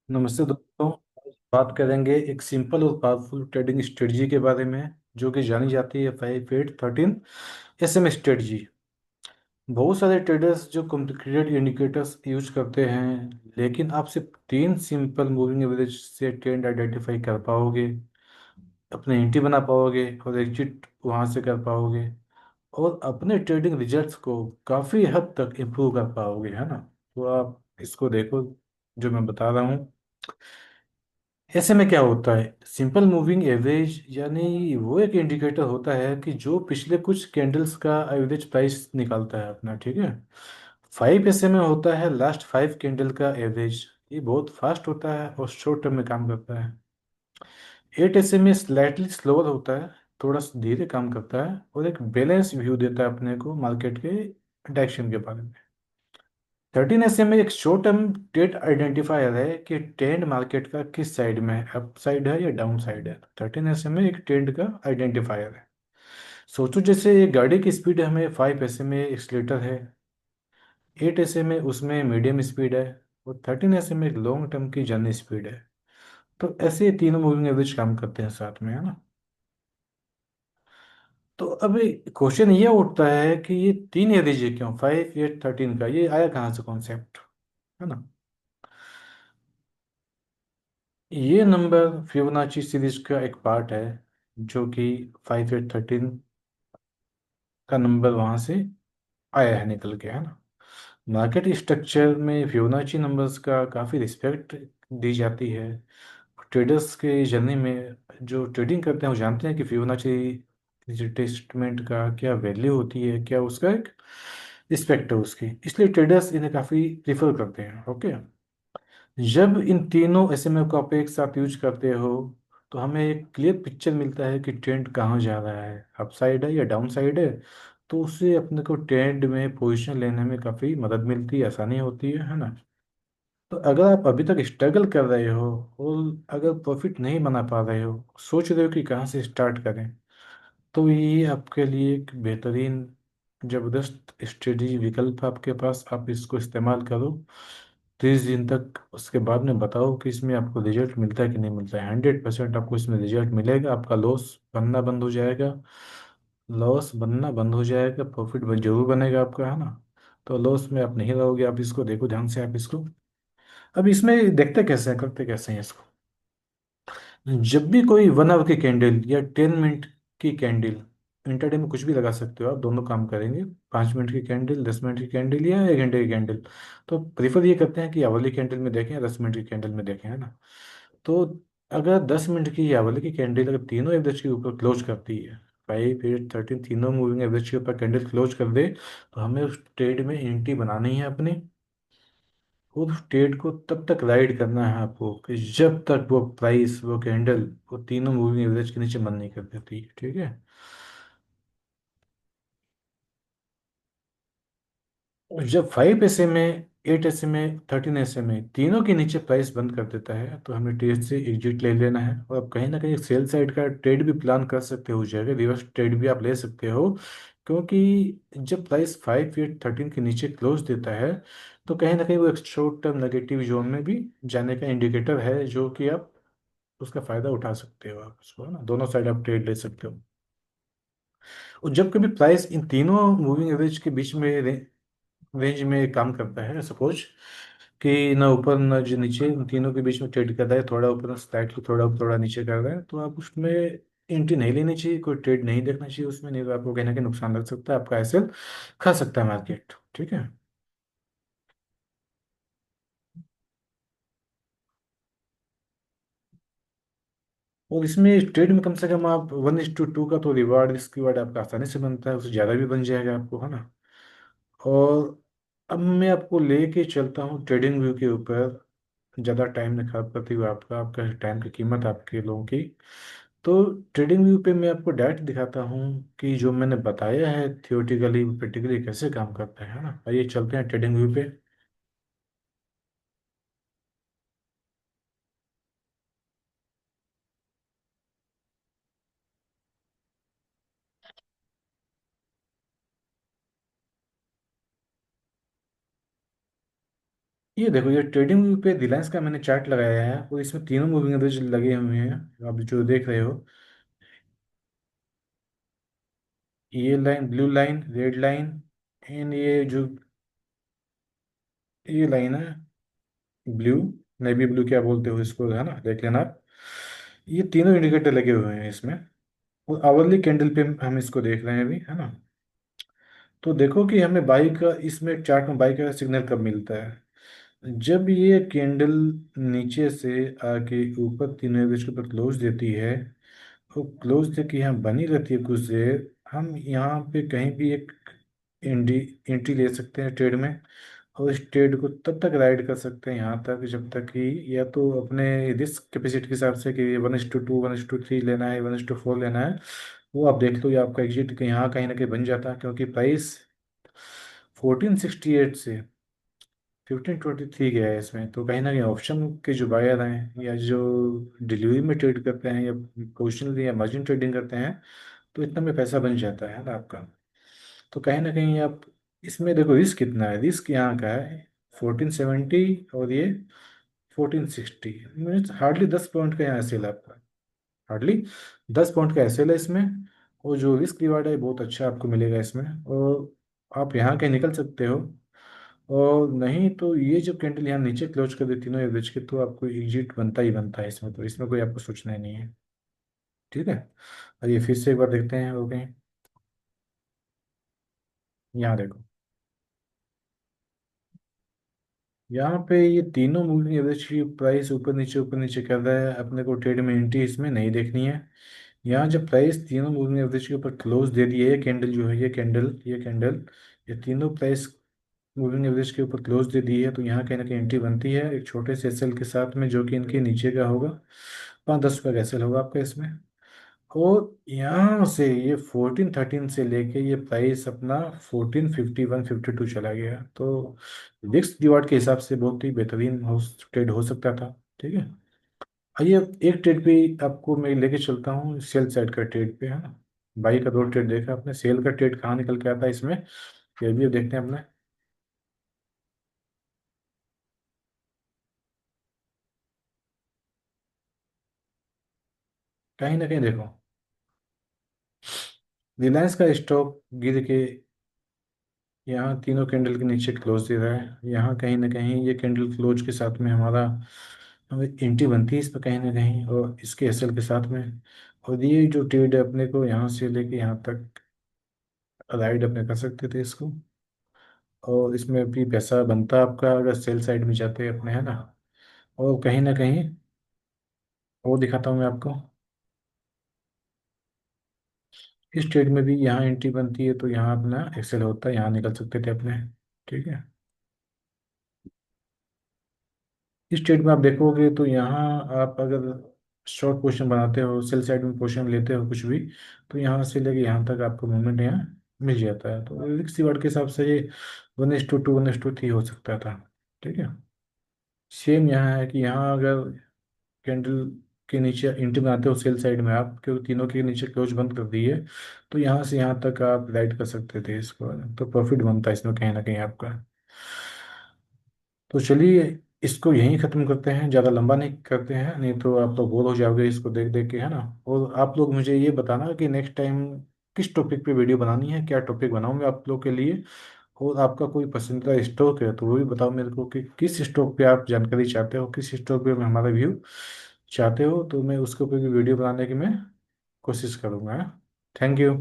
नमस्ते दोस्तों। बात करेंगे एक सिंपल और पावरफुल ट्रेडिंग स्ट्रेटजी के बारे में, जो कि जानी जाती है 5 8 13 स्ट्रेटजी। बहुत सारे ट्रेडर्स जो कॉम्प्लिकेटेड इंडिकेटर्स यूज करते हैं, लेकिन आप सिर्फ तीन सिंपल मूविंग एवरेज से ट्रेंड आइडेंटिफाई कर पाओगे, अपने एंट्री बना पाओगे और एग्जिट वहां से कर पाओगे, और अपने ट्रेडिंग रिजल्ट्स को काफ़ी हद तक इम्प्रूव कर पाओगे, है ना। तो आप इसको देखो, जो मैं बता रहा हूँ। ऐसे में क्या होता है, सिंपल मूविंग एवरेज यानी वो एक इंडिकेटर होता है कि जो पिछले कुछ कैंडल्स का एवरेज प्राइस निकालता है अपना, ठीक है। 5 ऐसे में होता है लास्ट 5 कैंडल का एवरेज। ये बहुत फास्ट होता है और शॉर्ट टर्म में काम करता है। 8 ऐसे में स्लाइटली स्लोअर होता है, थोड़ा सा धीरे काम करता है और एक बैलेंस व्यू देता है अपने को मार्केट के डायरेक्शन के बारे में। 13 ऐसे में एक शॉर्ट टर्म ट्रेड आइडेंटिफायर है कि ट्रेंड मार्केट का किस साइड में है, अप साइड है या डाउन साइड है। 13 ऐसे में एक ट्रेंड का आइडेंटिफायर है। सोचो जैसे एक गाड़ी की स्पीड हमें 5 ऐसे में एक्सीलेटर है, 8 ऐसे में उसमें मीडियम स्पीड है, और 13 ऐसे में एक लॉन्ग टर्म की जर्नी स्पीड है। तो ऐसे ये तीनों मूविंग एवरेज काम करते हैं साथ में, है ना। तो अभी क्वेश्चन ये उठता है कि ये तीन एवरेज है क्यों, 5 8 13 का ये आया कहाँ से कॉन्सेप्ट, है ना। ये नंबर फिबोनाची सीरीज का एक पार्ट है, जो कि 5 8 13 का नंबर वहां से आया है निकल के, है ना। मार्केट स्ट्रक्चर में फिबोनाची नंबर्स का काफ़ी रिस्पेक्ट दी जाती है। ट्रेडर्स के जर्नी में जो ट्रेडिंग करते हैं वो जानते हैं कि फिबोनाची रिट्रेसमेंट का क्या वैल्यू होती है, क्या उसका एक रिस्पेक्ट है उसकी, इसलिए ट्रेडर्स इन्हें काफ़ी प्रीफर करते हैं। ओके। जब इन तीनों एसएमएफ को आप एक साथ यूज करते हो, तो हमें एक क्लियर पिक्चर मिलता है कि ट्रेंड कहाँ जा रहा है, अप साइड है या डाउन साइड है। तो उससे अपने को ट्रेंड में पोजीशन लेने में काफ़ी मदद मिलती है, आसानी होती है ना। तो अगर आप अभी तक स्ट्रगल कर रहे हो और अगर प्रॉफिट नहीं बना पा रहे हो, सोच रहे हो कि कहाँ से स्टार्ट करें, तो ये आपके लिए एक बेहतरीन ज़बरदस्त स्ट्रेटजी विकल्प है आपके पास। आप इसको इस्तेमाल करो 30 दिन तक, उसके बाद में बताओ कि इसमें आपको रिजल्ट मिलता है कि नहीं मिलता है। 100% आपको इसमें रिजल्ट मिलेगा, आपका लॉस बनना बंद हो जाएगा। लॉस बनना बंद हो जाएगा, प्रॉफिट जरूर बनेगा आपका, है ना। तो लॉस में आप नहीं रहोगे। आप इसको देखो ध्यान से, आप इसको अब इसमें देखते कैसे हैं, करते कैसे हैं इसको। जब भी कोई 1 आवर की कैंडल या 10 मिनट की कैंडल, इंटरडे में कुछ भी लगा सकते हो आप, दोनों काम करेंगे। 5 मिनट की कैंडल, 10 मिनट की कैंडल या 1 घंटे की कैंडल, तो प्रीफर ये करते हैं कि आवली कैंडल में देखें या 10 मिनट की कैंडल में देखें, है ना। तो अगर 10 मिनट की या आवली की कैंडल अगर तीनों एवरेज के ऊपर क्लोज करती है, 5 8 13 तीनों मूविंग एवरेज के ऊपर कैंडल क्लोज कर दे, तो हमें उस ट्रेड में एंट्री बनानी है अपनी। उस ट्रेड को तब तक राइड करना है आपको कि जब तक वो प्राइस, वो कैंडल, वो तीनों मूविंग एवरेज के नीचे बंद नहीं कर देती, ठीक है। और जब 5 ऐसे में, 8 ऐसे में, 13 ऐसे में तीनों के नीचे प्राइस बंद कर देता है, तो हमें ट्रेड से एग्जिट ले लेना है। और आप कहीं ना कहीं सेल साइड का ट्रेड भी प्लान कर सकते हो, जाएगा रिवर्स ट्रेड भी आप ले सकते हो। क्योंकि जब प्राइस 5 8 13 के नीचे क्लोज देता है, तो कहीं ना कहीं वो एक शॉर्ट टर्म नेगेटिव जोन में भी जाने का इंडिकेटर है, जो कि आप उसका फायदा उठा सकते हो। आप उसको, है ना, दोनों साइड आप ट्रेड ले सकते हो। और जब कभी प्राइस इन तीनों मूविंग एवरेज के बीच में रेंज में काम करता है, सपोज कि ना ऊपर ना जो नीचे, इन तीनों के बीच में ट्रेड कर रहा है, थोड़ा ऊपर स्लाइटली, थोड़ा ऊपर थोड़ा नीचे कर रहा है, तो आप उसमें एंट्री नहीं लेनी चाहिए, कोई ट्रेड नहीं देखना चाहिए उसमें, नहीं तो आपको कहीं ना कहीं नुकसान लग सकता है, आपका एसएल खा सकता है मार्केट, ठीक है। और इसमें ट्रेड में कम से कम आप 1:2 का तो रिवार्ड, रिस्क रिवार्ड आपका आसानी से बनता है, उससे ज़्यादा भी बन जाएगा आपको, है ना। और अब मैं आपको लेके चलता हूँ ट्रेडिंग व्यू के ऊपर, ज़्यादा टाइम नहीं खराब करते हुए आपका, आपका टाइम की कीमत आपके लोगों की। तो ट्रेडिंग व्यू पे मैं आपको डायरेक्ट दिखाता हूँ कि जो मैंने बताया है थियोरेटिकली प्रैक्टिकली कैसे काम करता है ना। आइए चलते हैं ट्रेडिंग व्यू पे। ये देखो, ये ट्रेडिंग व्यू पे रिलायंस का मैंने चार्ट लगाया है और इसमें तीनों मूविंग एवरेज लगे हुए हैं, आप जो देख रहे हो। ये line, blue line, red line, and ये जो ये लाइन है ब्लू, नेवी ब्लू क्या बोलते हो इसको, है ना, देख लेना आप। ये तीनों इंडिकेटर लगे हुए हैं इसमें, और आवरली कैंडल पे हम इसको देख रहे हैं अभी, है ना। तो देखो कि हमें बाई का, इसमें चार्ट में बाई का सिग्नल कब मिलता है, जब ये कैंडल नीचे से आके ऊपर तीनों एवरेज के ऊपर क्लोज देती है, तो क्लोज दे के यहाँ बनी रहती है कुछ देर, हम यहाँ पे कहीं भी एक एंट्री एंट्री ले सकते हैं ट्रेड में, और इस ट्रेड को तब तक राइड कर सकते हैं यहाँ तक जब तक कि, या तो अपने रिस्क कैपेसिटी के हिसाब से कि 1:2, 1:3 लेना है, 1:4 लेना है, वो आप देख लो, या आपका एग्जिट यहाँ कहीं ना कहीं बन जाता है, क्योंकि प्राइस 1468 से 1523 गया है इसमें, तो कहीं ना कहीं ऑप्शन के जो बायर हैं या जो डिलीवरी में ट्रेड करते हैं या पोजिशनल या मार्जिन ट्रेडिंग करते हैं, तो इतना में पैसा बन जाता है ना आपका। तो कहीं ना कहीं आप इसमें देखो, रिस्क कितना है, रिस्क यहाँ का है 1470, और ये 1460, मीन्स हार्डली 10 पॉइंट का यहाँ एसेल है आपका, हार्डली 10 पॉइंट का एसेल है इसमें। और जो रिस्क रिवार्ड है बहुत अच्छा आपको मिलेगा इसमें, और आप यहाँ कहीं निकल सकते हो। और नहीं तो ये जब कैंडल यहाँ नीचे क्लोज कर देती ना एवरेज के, तो आपको एग्जिट बनता ही बनता है इसमें, तो इसमें कोई आपको सोचना ही नहीं है। ठीक है। और ये फिर से एक बार देखते हैं, ओके। यहाँ देखो, यहाँ पे ये तीनों मूविंग एवरेज की प्राइस ऊपर नीचे कर रहा है, अपने को ट्रेड में एंट्री इसमें नहीं देखनी है। यहाँ जब प्राइस तीनों मूविंग एवरेज के ऊपर क्लोज दे दिए, ये कैंडल जो है, ये कैंडल ये तीनों प्राइस मूविंग एवरेज के ऊपर क्लोज दे दी है, तो यहाँ कहीं ना कहीं एंट्री बनती है एक छोटे से एसएल के साथ में, जो कि इनके नीचे का होगा, 5-10 रुपये का एसएल होगा आपका इसमें। और यहाँ से ये 1413 से लेके ये प्राइस अपना 1451-52 चला गया, तो रिस्क रिवार्ड के हिसाब से बहुत ही बेहतरीन ट्रेड हो सकता था। ठीक है। आइए, एक ट्रेड पे आपको मैं लेके चलता हूँ, सेल साइड का ट्रेड पे, है ना। बाई का 2 ट्रेड देखा आपने, सेल का ट्रेड कहाँ निकल के आता है इसमें, ये भी अब देखते हैं अपने। कहीं ना कहीं देखो, रिलायंस का स्टॉक गिर के यहाँ तीनों कैंडल के नीचे क्लोज दे रहा है, यहाँ कहीं ना कहीं ये कैंडल क्लोज के साथ में हमारा, हमें एंट्री बनती है इस पर कहीं ना कहीं, और इसके एसएल के साथ में। और ये जो ट्रेड है अपने को यहाँ से लेके यहाँ तक राइड अपने कर सकते थे इसको, और इसमें भी पैसा बनता आपका अगर सेल साइड में जाते अपने, है ना। और कहीं ना कहीं वो दिखाता हूँ मैं आपको, इस ट्रेड में भी यहाँ एंट्री बनती है, तो यहाँ अपना एक्सेल होता है, यहाँ निकल सकते थे अपने। ठीक है। इस ट्रेड में आप देखोगे तो यहाँ आप अगर शॉर्ट पोजीशन बनाते हो, सेल साइड में पोजीशन लेते हो कुछ भी, तो यहाँ से लेके यहाँ तक आपको मूवमेंट यहाँ मिल जाता है, तो रिक्स रिवार्ड के हिसाब से ये 1:2, 1:3 हो सकता था। ठीक है। सेम यहाँ है कि यहाँ अगर कैंडल के नीचे एंट्री बनाते हो सेल साइड में आप, क्योंकि तीनों के नीचे क्लोज बंद कर दी है, तो यहाँ से यहाँ तक आप राइड कर सकते थे इसको, तो प्रॉफिट बनता है इसमें कहीं ना कहीं आपका। तो चलिए, इसको यहीं ख़त्म करते हैं, ज़्यादा लंबा नहीं करते हैं, नहीं तो आप लोग बोर हो जाओगे इसको देख देख के, है ना। और आप लोग मुझे ये बताना कि नेक्स्ट टाइम किस टॉपिक पे वीडियो बनानी है, क्या टॉपिक बनाऊँ मैं आप लोग के लिए। और आपका कोई पसंदीदा स्टॉक है तो वो भी बताओ मेरे को, कि किस स्टॉक पे आप जानकारी चाहते हो, किस स्टॉक पे मैं हमारा व्यू चाहते हो, तो मैं उसके ऊपर भी वीडियो बनाने की मैं कोशिश करूँगा। Thank you.